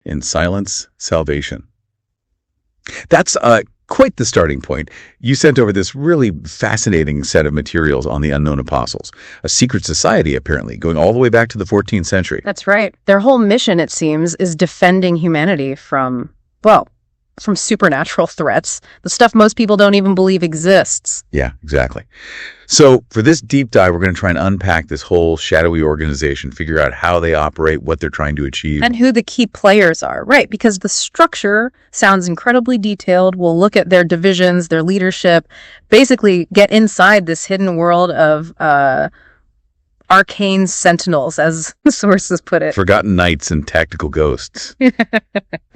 In silence, salvation. That's quite the starting point. You sent over this really fascinating set of materials on the unknown apostles, a secret society, apparently, going all the way back to the 14th century. That's right. Their whole mission, it seems, is defending humanity from supernatural threats, the stuff most people don't even believe exists. Yeah, exactly. So for this deep dive, we're going to try and unpack this whole shadowy organization, figure out how they operate, what they're trying to achieve. And who the key players are, right? Because the structure sounds incredibly detailed. We'll look at their divisions, their leadership, basically get inside this hidden world of arcane sentinels, as the sources put it. Forgotten knights and tactical ghosts.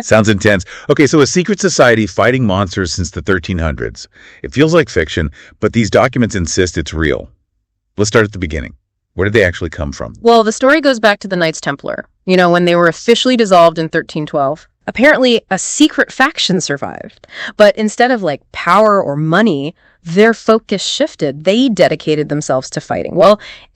Sounds intense. Okay, so a secret society fighting monsters since the 1300s. It feels like fiction, but these documents insist it's real. Let's start at the beginning. Where did they actually come from? Well, the story goes back to the Knights Templar, when they were officially dissolved in 1312. Apparently, a secret faction survived. But instead of power or money, their focus shifted. They dedicated themselves to fighting,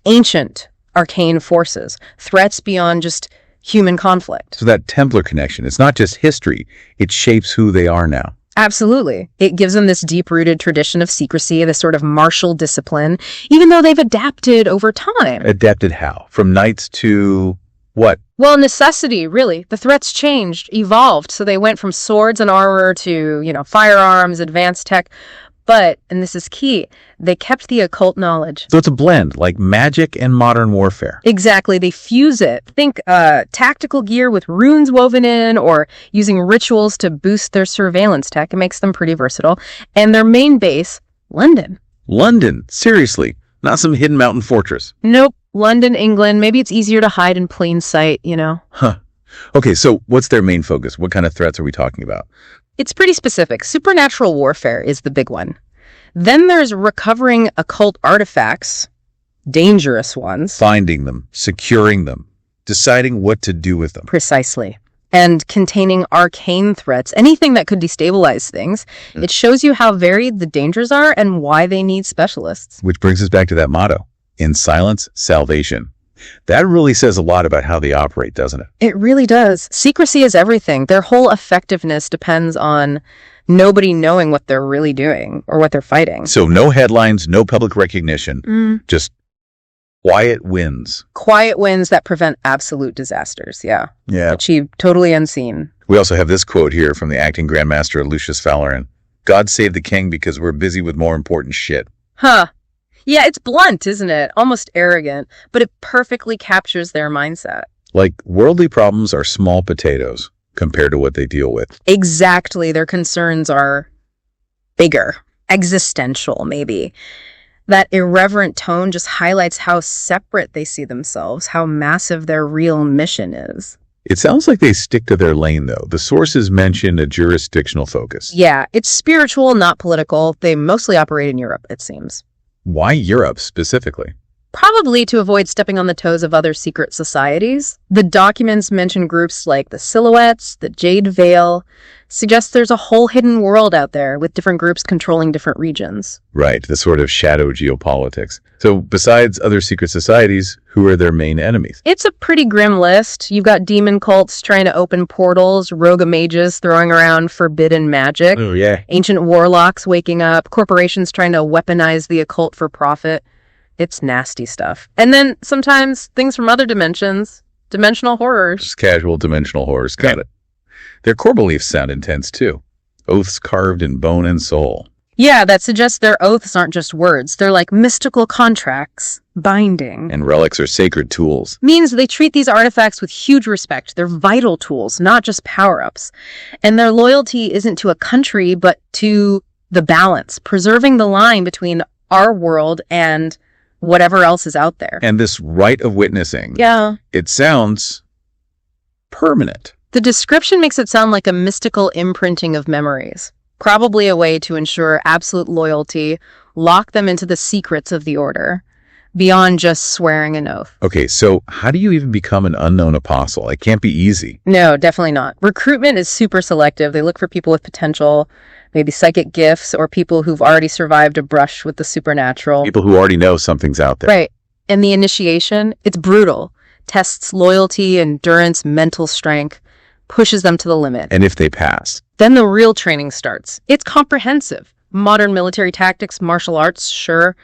ancient arcane forces, threats beyond just human conflict. So that Templar connection, it's not just history, it shapes who they are now. Absolutely. It gives them this deep-rooted tradition of secrecy, this sort of martial discipline, even though they've adapted over time. Adapted how? From knights to what? Well, necessity, really. The threats changed, evolved, so they went from swords and armor to, firearms, advanced tech. But, and this is key, they kept the occult knowledge. So it's a blend, like magic and modern warfare. Exactly. They fuse it. Think tactical gear with runes woven in, or using rituals to boost their surveillance tech. It makes them pretty versatile. And their main base, London. London? Seriously? Not some hidden mountain fortress? Nope. London, England. Maybe it's easier to hide in plain sight, Huh. Okay, so what's their main focus? What kind of threats are we talking about? It's pretty specific. Supernatural warfare is the big one. Then there's recovering occult artifacts, dangerous ones. Finding them, securing them, deciding what to do with them. Precisely. And containing arcane threats, anything that could destabilize things. It shows you how varied the dangers are and why they need specialists. Which brings us back to that motto, in silence, salvation. That really says a lot about how they operate, doesn't it? It really does. Secrecy is everything. Their whole effectiveness depends on nobody knowing what they're really doing or what they're fighting. So no headlines, no public recognition, just quiet wins. Quiet wins that prevent absolute disasters, yeah. Achieved totally unseen. We also have this quote here from the acting grandmaster Lucius Falarin. God save the king because we're busy with more important shit. Huh. Yeah, it's blunt, isn't it? Almost arrogant, but it perfectly captures their mindset. Like, worldly problems are small potatoes compared to what they deal with. Exactly. Their concerns are bigger, existential, maybe. That irreverent tone just highlights how separate they see themselves, how massive their real mission is. It sounds like they stick to their lane, though. The sources mention a jurisdictional focus. Yeah, it's spiritual, not political. They mostly operate in Europe, it seems. Why Europe specifically? Probably to avoid stepping on the toes of other secret societies. The documents mention groups like the Silhouettes, the Jade Veil, suggests there's a whole hidden world out there with different groups controlling different regions. Right, the sort of shadow geopolitics. So besides other secret societies, who are their main enemies? It's a pretty grim list. You've got demon cults trying to open portals, rogue mages throwing around forbidden magic, Oh, yeah. ancient warlocks waking up, corporations trying to weaponize the occult for profit. It's nasty stuff. And then sometimes things from other dimensions, dimensional horrors. Just casual dimensional horrors, got it. Their core beliefs sound intense, too. Oaths carved in bone and soul. Yeah, that suggests their oaths aren't just words. They're like mystical contracts, binding. And relics are sacred tools. Means they treat these artifacts with huge respect. They're vital tools, not just power-ups. And their loyalty isn't to a country, but to the balance, preserving the line between our world and whatever else is out there. And this right of witnessing. Yeah. It sounds permanent. The description makes it sound like a mystical imprinting of memories. Probably a way to ensure absolute loyalty, lock them into the secrets of the order, beyond just swearing an oath. Okay, so how do you even become an unknown apostle? It can't be easy. No, definitely not. Recruitment is super selective. They look for people with potential, maybe psychic gifts, or people who've already survived a brush with the supernatural. People who already know something's out there. Right. And the initiation, it's brutal. Tests loyalty, endurance, mental strength. pushes them to the limit. And if they pass? Then the real training starts. It's comprehensive. Modern military tactics, martial arts, sure,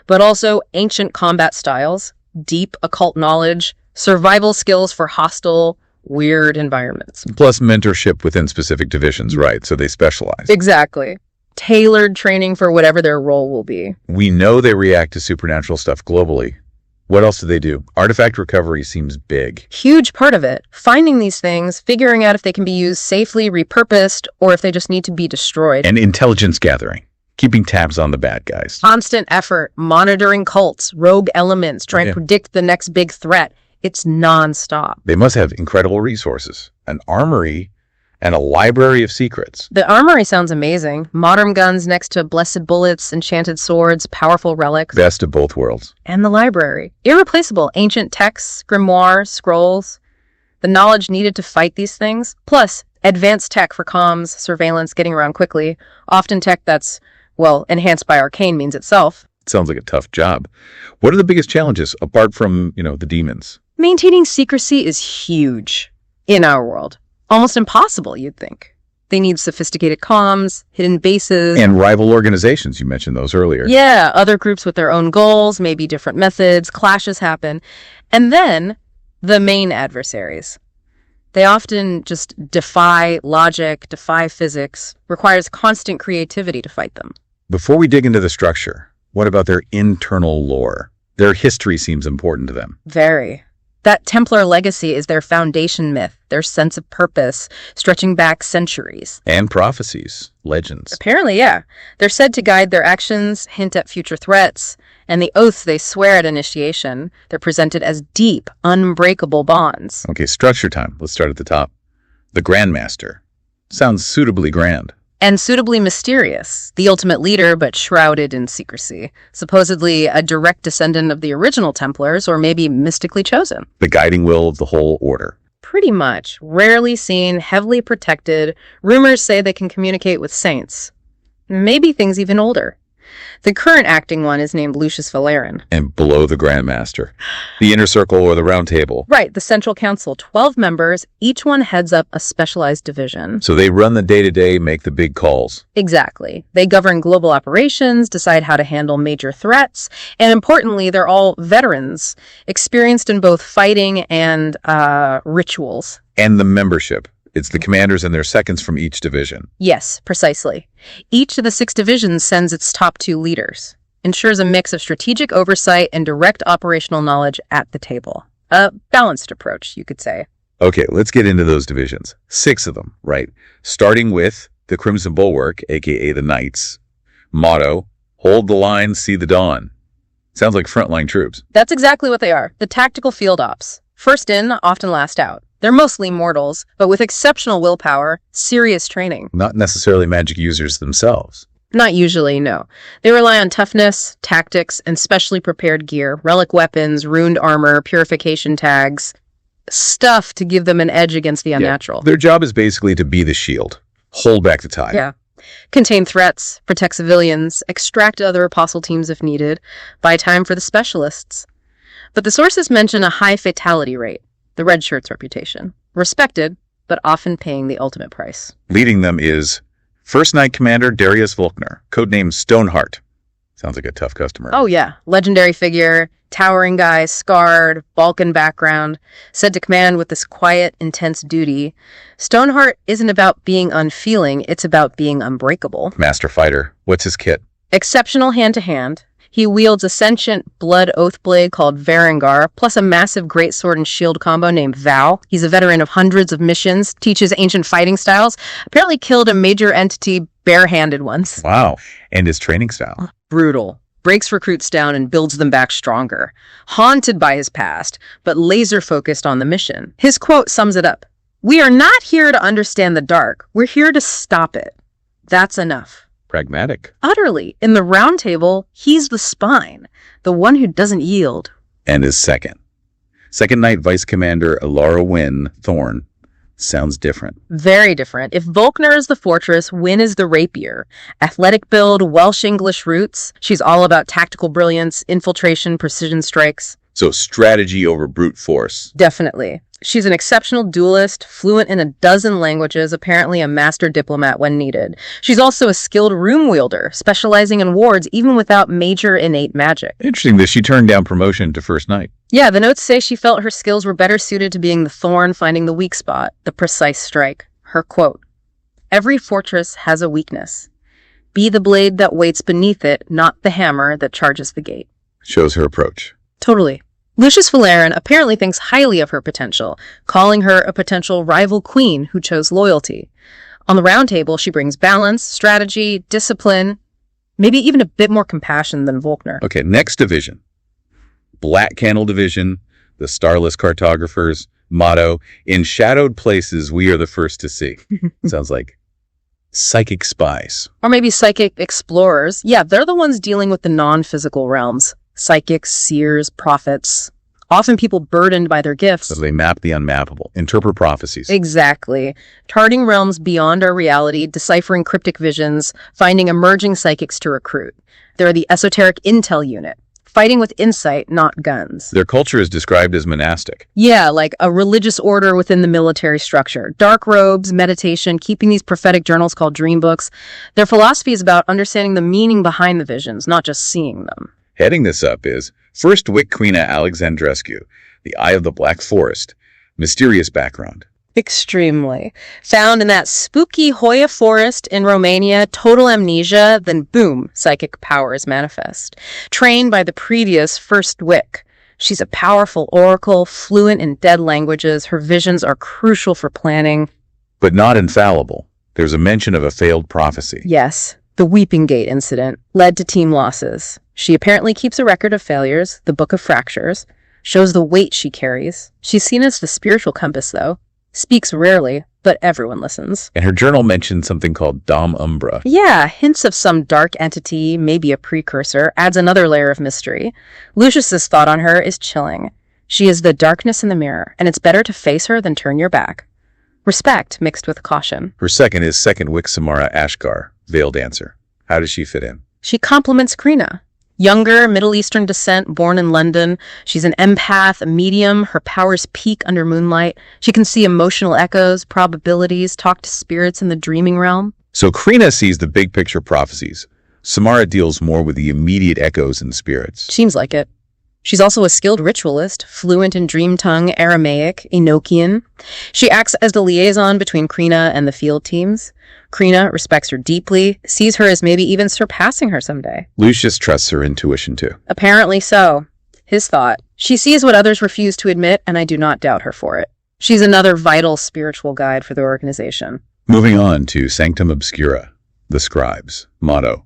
but also ancient combat styles, deep occult knowledge, survival skills for hostile, weird environments. Plus mentorship within specific divisions, right? So they specialize. Exactly. Tailored training for whatever their role will be. We know they react to supernatural stuff globally. What else do they do? Artifact recovery seems big. Huge part of it. Finding these things, figuring out if they can be used safely, repurposed, or if they just need to be destroyed. And intelligence gathering. Keeping tabs on the bad guys. Constant effort, monitoring cults, rogue elements, trying to predict the next big threat. It's nonstop. They must have incredible resources. An armory and a library of secrets. The armory sounds amazing. Modern guns next to blessed bullets, enchanted swords, powerful relics. Best of both worlds. And the library. Irreplaceable. Ancient texts, grimoires, scrolls. The knowledge needed to fight these things. Plus, advanced tech for comms, surveillance, getting around quickly. Often tech that's, well, enhanced by arcane means itself. Sounds like a tough job. What are the biggest challenges, apart from, the demons? Maintaining secrecy is huge in our world. Almost impossible, you'd think. They need sophisticated comms, hidden bases. And rival organizations, you mentioned those earlier. Yeah, other groups with their own goals, maybe different methods, clashes happen. And then the main adversaries. They often just defy logic, defy physics, requires constant creativity to fight them. Before we dig into the structure, what about their internal lore? Their history seems important to them. Very. That Templar legacy is their foundation myth, their sense of purpose, stretching back centuries. And prophecies, legends. Apparently, yeah. They're said to guide their actions, hint at future threats, and the oaths they swear at initiation, they're presented as deep, unbreakable bonds. Okay, structure time. Let's start at the top. The Grandmaster. Sounds suitably grand. And suitably mysterious, the ultimate leader but shrouded in secrecy. Supposedly a direct descendant of the original Templars, or maybe mystically chosen. The guiding will of the whole order. Pretty much. Rarely seen, heavily protected. Rumors say they can communicate with saints. Maybe things even older. The current acting one is named Lucius Valerian. And below the Grandmaster. The Inner Circle or the Round Table. Right, the Central Council, 12 members, each one heads up a specialized division. So they run the day-to-day, make the big calls. Exactly. They govern global operations, decide how to handle major threats, and importantly, they're all veterans, experienced in both fighting and rituals. And the membership. It's the commanders and their seconds from each division. Yes, precisely. Each of the 6 divisions sends its top 2 leaders, ensures a mix of strategic oversight and direct operational knowledge at the table. A balanced approach, you could say. Okay, let's get into those divisions. 6 of them, right? Starting with the Crimson Bulwark, aka the Knights. Motto, hold the line, see the dawn. Sounds like frontline troops. That's exactly what they are. The tactical field ops. First in, often last out. They're mostly mortals, but with exceptional willpower, serious training. Not necessarily magic users themselves. Not usually, no. They rely on toughness, tactics, and specially prepared gear, relic weapons, ruined armor, purification tags, stuff to give them an edge against the unnatural. Yeah. Their job is basically to be the shield, hold back the tide. Yeah. Contain threats, protect civilians, extract other apostle teams if needed, buy time for the specialists. But the sources mention a high fatality rate. The red shirt's reputation. Respected, but often paying the ultimate price. Leading them is First Knight Commander Darius Volkner, codenamed Stoneheart. Sounds like a tough customer. Oh yeah, legendary figure, towering guy, scarred, Balkan background, said to command with this quiet, intense duty. Stoneheart isn't about being unfeeling, it's about being unbreakable. Master fighter. What's his kit? Exceptional hand-to-hand. He wields a sentient blood oath blade called Varangar, plus a massive greatsword and shield combo named Val. He's a veteran of hundreds of missions, teaches ancient fighting styles, apparently killed a major entity barehanded once. Wow. And his training style? Brutal. Breaks recruits down and builds them back stronger. Haunted by his past, but laser-focused on the mission. His quote sums it up. "We are not here to understand the dark. We're here to stop it. That's enough." Pragmatic. Utterly. In the round table, he's the spine, the one who doesn't yield. And his second. Second Knight Vice Commander Alara Wynn Thorne. Sounds different. Very different. If Volkner is the fortress, Wynn is the rapier. Athletic build, Welsh-English roots. She's all about tactical brilliance, infiltration, precision strikes. So strategy over brute force. Definitely. She's an exceptional duelist, fluent in a dozen languages, apparently a master diplomat when needed. She's also a skilled room wielder, specializing in wards even without major innate magic. Interesting that she turned down promotion to First Knight. Yeah, the notes say she felt her skills were better suited to being the thorn, finding the weak spot, the precise strike. Her quote, "Every fortress has a weakness. Be the blade that waits beneath it, not the hammer that charges the gate." Shows her approach. Totally. Lucius Valerian apparently thinks highly of her potential, calling her a potential rival queen who chose loyalty. On the round table, she brings balance, strategy, discipline, maybe even a bit more compassion than Volkner. Okay, next division. Black Candle Division, the Starless Cartographers, motto, "In shadowed places, we are the first to see." Sounds like psychic spies. Or maybe psychic explorers. Yeah, they're the ones dealing with the non-physical realms. Psychics, seers, prophets. Often people burdened by their gifts. So they map the unmappable, interpret prophecies. Exactly. Charting realms beyond our reality, deciphering cryptic visions, finding emerging psychics to recruit. They're the esoteric intel unit, fighting with insight, not guns. Their culture is described as monastic. Yeah, like a religious order within the military structure. Dark robes, meditation, keeping these prophetic journals called dream books. Their philosophy is about understanding the meaning behind the visions, not just seeing them. Heading this up is First Wick Queena Alexandrescu, the Eye of the Black Forest, mysterious background. Extremely. Found in that spooky Hoya forest in Romania, total amnesia, then boom, psychic powers manifest. Trained by the previous First Wick. She's a powerful oracle, fluent in dead languages. Her visions are crucial for planning. But not infallible. There's a mention of a failed prophecy. Yes, the Weeping Gate incident led to team losses. She apparently keeps a record of failures, the Book of Fractures, shows the weight she carries. She's seen as the spiritual compass, though. Speaks rarely, but everyone listens. And her journal mentioned something called Dom Umbra. Yeah, hints of some dark entity, maybe a precursor, adds another layer of mystery. Lucius's thought on her is chilling. She is the darkness in the mirror, and it's better to face her than turn your back. Respect mixed with caution. Her second is Second Wick Samara Ashgar, Veil Dancer. How does she fit in? She complements Krina. Younger, Middle Eastern descent, born in London. She's an empath, a medium. Her powers peak under moonlight. She can see emotional echoes, probabilities, talk to spirits in the dreaming realm. So Krina sees the big picture prophecies. Samara deals more with the immediate echoes and spirits. Seems like it. She's also a skilled ritualist, fluent in dream tongue, Aramaic, Enochian. She acts as the liaison between Krina and the field teams. Krina respects her deeply, sees her as maybe even surpassing her someday. Lucius trusts her intuition too. Apparently so. His thought. She sees what others refuse to admit, and I do not doubt her for it. She's another vital spiritual guide for the organization. Moving on to Sanctum Obscura, the scribes. Motto: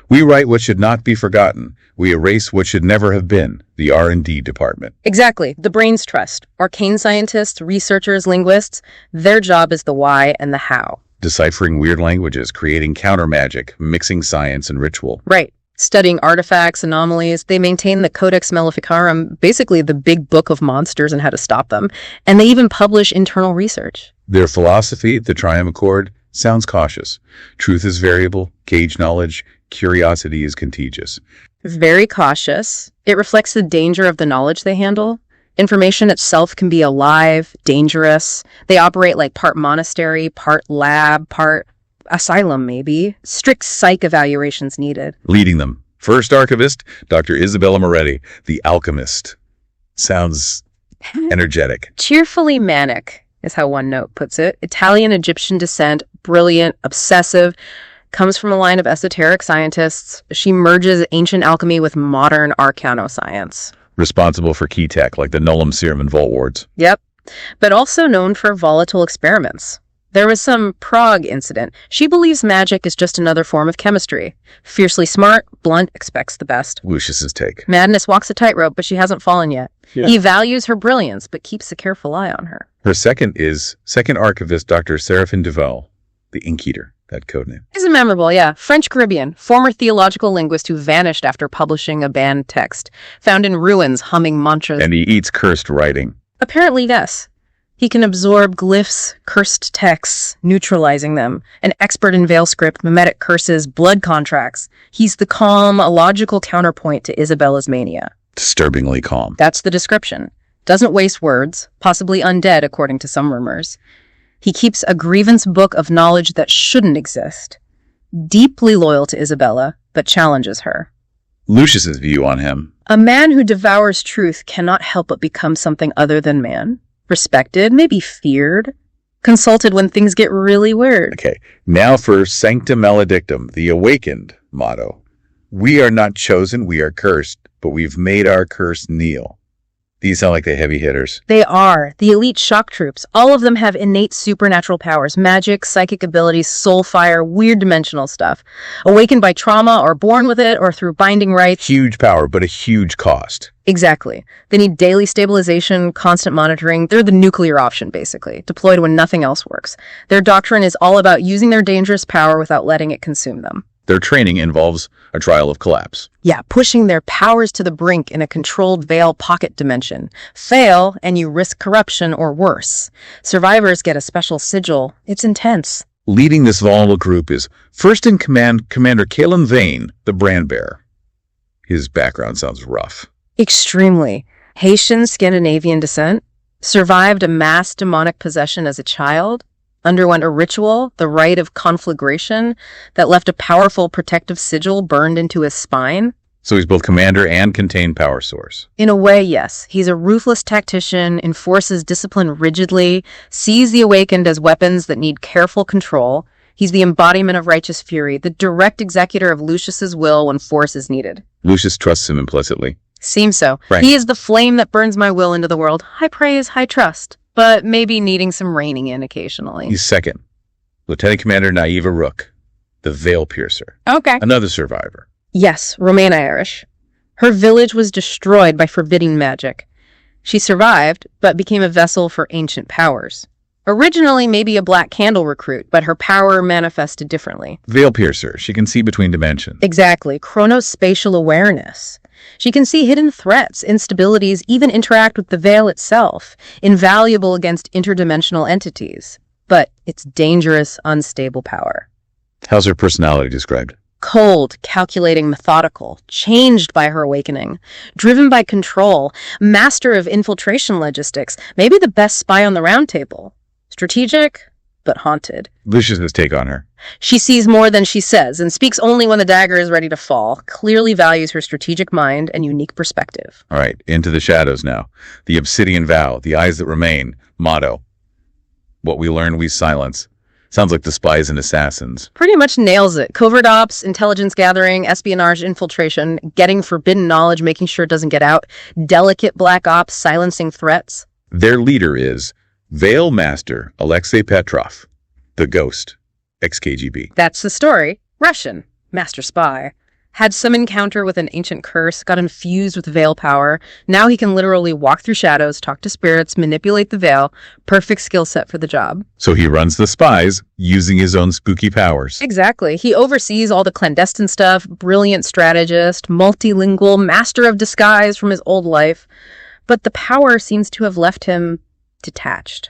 "We write what should not be forgotten. We erase what should never have been." The R&D department. Exactly. The brains trust. Arcane scientists, researchers, linguists, their job is the why and the how. Deciphering weird languages, creating counter magic, mixing science and ritual. Right. Studying artifacts, anomalies. They maintain the Codex Maleficarum, basically the big book of monsters and how to stop them. And they even publish internal research. Their philosophy, the Triumph Accord, sounds cautious. Truth is variable, cage knowledge, curiosity is contagious. Very cautious. It reflects the danger of the knowledge they handle. Information itself can be alive, dangerous. They operate like part monastery, part lab, part asylum, maybe. Strict psych evaluations needed. Leading them, first archivist, Dr. Isabella Moretti, the alchemist. Sounds energetic. Cheerfully manic is how one note puts it. Italian-Egyptian descent, brilliant, obsessive, comes from a line of esoteric scientists. She merges ancient alchemy with modern arcanoscience. Responsible for key tech like the Nullum Serum and Vault wards. Yep, but also known for volatile experiments. There was some Prague incident. She believes magic is just another form of chemistry. Fiercely smart, blunt, expects the best. Lucius's take. Madness walks a tightrope, but she hasn't fallen yet. Yeah. He values her brilliance, but keeps a careful eye on her. Her second is Second Archivist Dr. Seraphine Duval, the Inkeeter, that codename. Isn't memorable, yeah. French Caribbean, former theological linguist who vanished after publishing a banned text. Found in ruins humming mantras. And he eats cursed writing. Apparently, yes. He can absorb glyphs, cursed texts, neutralizing them. An expert in veil script, mimetic curses, blood contracts. He's the calm, logical counterpoint to Isabella's mania. Disturbingly calm. That's the description. doesn't waste words, possibly undead according to some rumors. He keeps a grievance book of knowledge that shouldn't exist. Deeply loyal to Isabella, but challenges her. Lucius's view on him. A man who devours truth cannot help but become something other than man. Respected, maybe feared. Consulted when things get really weird. Okay, now for Sanctum Maledictum, the awakened motto. We are not chosen, we are cursed, but we've made our curse kneel. These sound like the heavy hitters. They are. The elite shock troops. All of them have innate supernatural powers. Magic, psychic abilities, soul fire, weird dimensional stuff. Awakened by trauma or born with it or through binding rights. Huge power, but a huge cost. Exactly. They need daily stabilization, constant monitoring. They're the nuclear option, basically, deployed when nothing else works. Their doctrine is all about using their dangerous power without letting it consume them. Their training involves a trial of collapse. Yeah, pushing their powers to the brink in a controlled veil pocket dimension. Fail, and you risk corruption or worse. Survivors get a special sigil. It's intense. Leading this volatile group is first in command Commander Kalen Vane, the brand bearer. His background sounds rough. Extremely. Haitian Scandinavian descent. Survived a mass demonic possession as a child. Underwent a ritual, the rite of conflagration, that left a powerful protective sigil burned into his spine. So he's both commander and contained power source. In a way, yes. He's a ruthless tactician, enforces discipline rigidly, sees the awakened as weapons that need careful control. He's the embodiment of righteous fury, the direct executor of Lucius's will when force is needed. Lucius trusts him implicitly. Seems so. Right. He is the flame that burns my will into the world. High praise, high trust. But maybe needing some reining in occasionally. He's second. Lieutenant Commander Naeva Rook, the Veil Piercer. Okay. Another survivor. Yes, Romani-Irish. Her village was destroyed by forbidding magic. She survived, but became a vessel for ancient powers. Originally maybe a Black Candle recruit, but her power manifested differently. Veil Piercer. She can see between dimensions. Exactly. Chronospatial awareness. She can see hidden threats, instabilities, even interact with the veil itself, invaluable against interdimensional entities. But it's dangerous, unstable power. How's her personality described? Cold, calculating, methodical, changed by her awakening, driven by control, master of infiltration logistics, maybe the best spy on the round table. Strategic, but haunted. Lucius's take on her. She sees more than she says and speaks only when the dagger is ready to fall, clearly values her strategic mind and unique perspective. All right, into the shadows now. The obsidian vow, the eyes that remain, motto. What we learn, we silence. Sounds like the spies and assassins. Pretty much nails it. Covert ops, intelligence gathering, espionage, infiltration, getting forbidden knowledge, making sure it doesn't get out, delicate black ops, silencing threats. Their leader is Veil Master Alexei Petrov, the Ghost, ex-KGB. That's the story. Russian. Master spy. Had some encounter with an ancient curse, got infused with veil power. Now he can literally walk through shadows, talk to spirits, manipulate the veil. Perfect skill set for the job. So he runs the spies using his own spooky powers. Exactly. He oversees all the clandestine stuff, brilliant strategist, multilingual, master of disguise from his old life. But the power seems to have left him detached,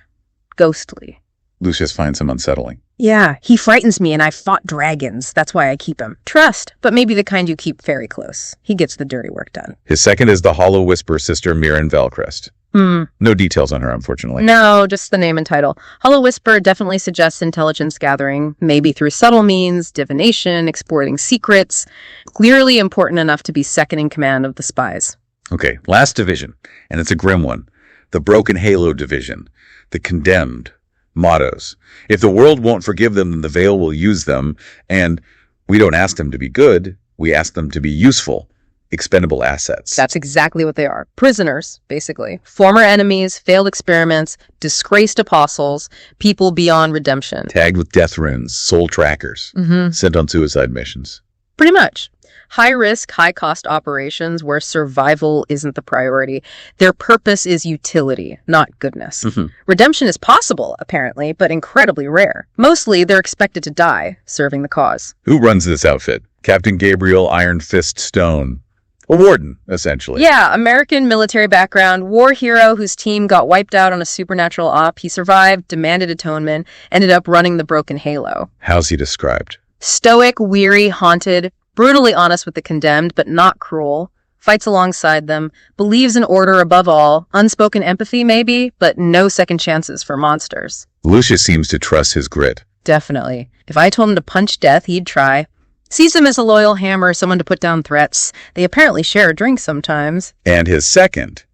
ghostly. Lucius finds him unsettling. Yeah, he frightens me and I've fought dragons. That's why I keep him. Trust, but maybe the kind you keep very close. He gets the dirty work done. His second is the Hollow Whisper sister Mirren Velcrest. No details on her, unfortunately. No, just the name and title. Hollow Whisper definitely suggests intelligence gathering, maybe through subtle means, divination, exploiting secrets. Clearly important enough to be second in command of the spies. Okay, last division, and it's a grim one. The Broken Halo Division. The Condemned. Mottos. If the world won't forgive them, then the Veil will use them. And we don't ask them to be good. We ask them to be useful. Expendable assets. That's exactly what they are. Prisoners, basically. Former enemies, failed experiments, disgraced apostles, people beyond redemption. Tagged with death runes, soul trackers. Sent on suicide missions. Pretty much. High-risk, high-cost operations where survival isn't the priority. Their purpose is utility, not goodness. Redemption is possible, apparently, but incredibly rare. Mostly, they're expected to die, serving the cause. Who runs this outfit? Captain Gabriel Iron Fist Stone. A warden, essentially. Yeah, American military background, war hero whose team got wiped out on a supernatural op. He survived, demanded atonement, ended up running the Broken Halo. How's he described? Stoic, weary, haunted, brutally honest with the condemned, but not cruel. fights alongside them, believes in order above all, unspoken empathy maybe, but no second chances for monsters. Lucius seems to trust his grit. Definitely. If I told him to punch death, he'd try. Sees him as a loyal hammer, someone to put down threats. They apparently share a drink sometimes. And his second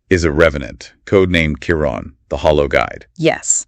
is a revenant, codenamed Chiron, the Hollow Guide. Yes.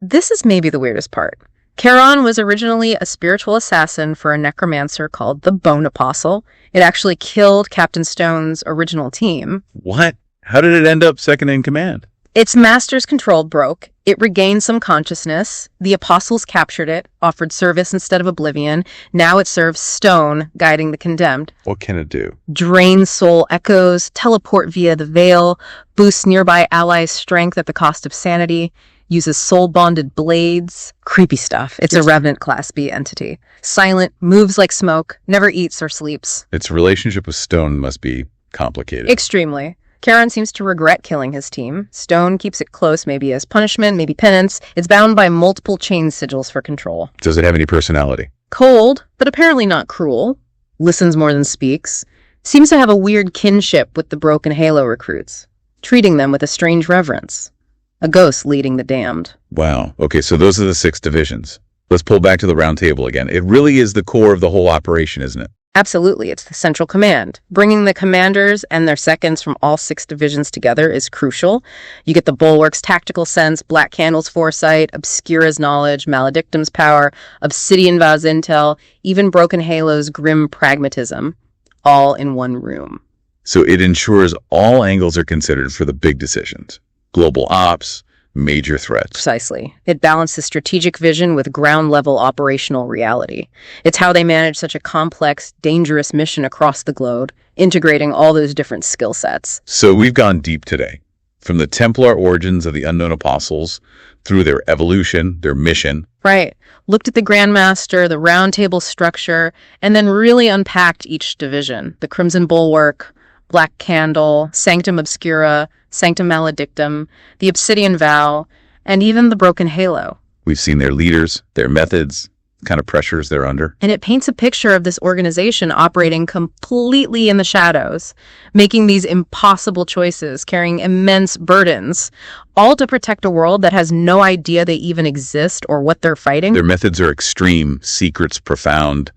This is maybe the weirdest part. Chiron was originally a spiritual assassin for a necromancer called the Bone Apostle. It actually killed Captain Stone's original team. What? How did it end up second in command? Its master's control broke. It regained some consciousness. The apostles captured it, offered service instead of oblivion. Now it serves Stone, guiding the condemned. What can it do? Drain soul echoes, teleport via the veil, boosts nearby allies' strength at the cost of sanity, uses soul-bonded blades. Creepy stuff. It's a Revenant Class B entity. Silent, moves like smoke, never eats or sleeps. Its relationship with Stone must be complicated. Extremely. Chiron seems to regret killing his team. Stone keeps it close, maybe as punishment, maybe penance. It's bound by multiple chain sigils for control. Does it have any personality? Cold, but apparently not cruel. Listens more than speaks. Seems to have a weird kinship with the Broken Halo recruits, treating them with a strange reverence. A ghost leading the damned. Wow. Okay, so those are the 6 divisions. Let's pull back to the round table again. It really is the core of the whole operation, isn't it? Absolutely, it's the central command. Bringing the commanders and their seconds from all 6 divisions together is crucial. You get the Bulwark's tactical sense, Black Candle's foresight, Obscura's knowledge, Maledictum's power, Obsidian Vow's intel, even Broken Halo's grim pragmatism, all in one room. So it ensures all angles are considered for the big decisions. Global ops, major threats. Precisely. It balances strategic vision with ground-level operational reality. It's how they manage such a complex, dangerous mission across the globe, integrating all those different skill sets. So we've gone deep today, from the Templar origins of the unknown apostles, through their evolution, their mission. Right. Looked at the Grandmaster, the round table structure, and then really unpacked each division. The Crimson Bulwark, Black Candle, Sanctum Obscura, Sanctum Maledictum, the Obsidian Vow, and even the Broken Halo. We've seen their leaders, their methods, kind of pressures they're under. And it paints a picture of this organization operating completely in the shadows, making these impossible choices, carrying immense burdens, all to protect a world that has no idea they even exist or what they're fighting. Their methods are extreme, secrets profound,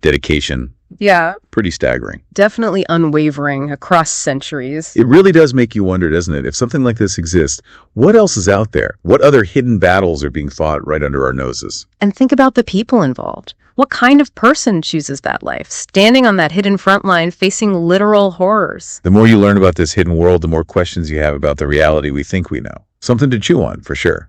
dedication. Yeah. Pretty staggering. Definitely unwavering across centuries. It really does make you wonder, doesn't it? If something like this exists, what else is out there? What other hidden battles are being fought right under our noses? And think about the people involved. What kind of person chooses that life, standing on that hidden front line, facing literal horrors? The more you learn about this hidden world, the more questions you have about the reality we think we know. Something to chew on, for sure.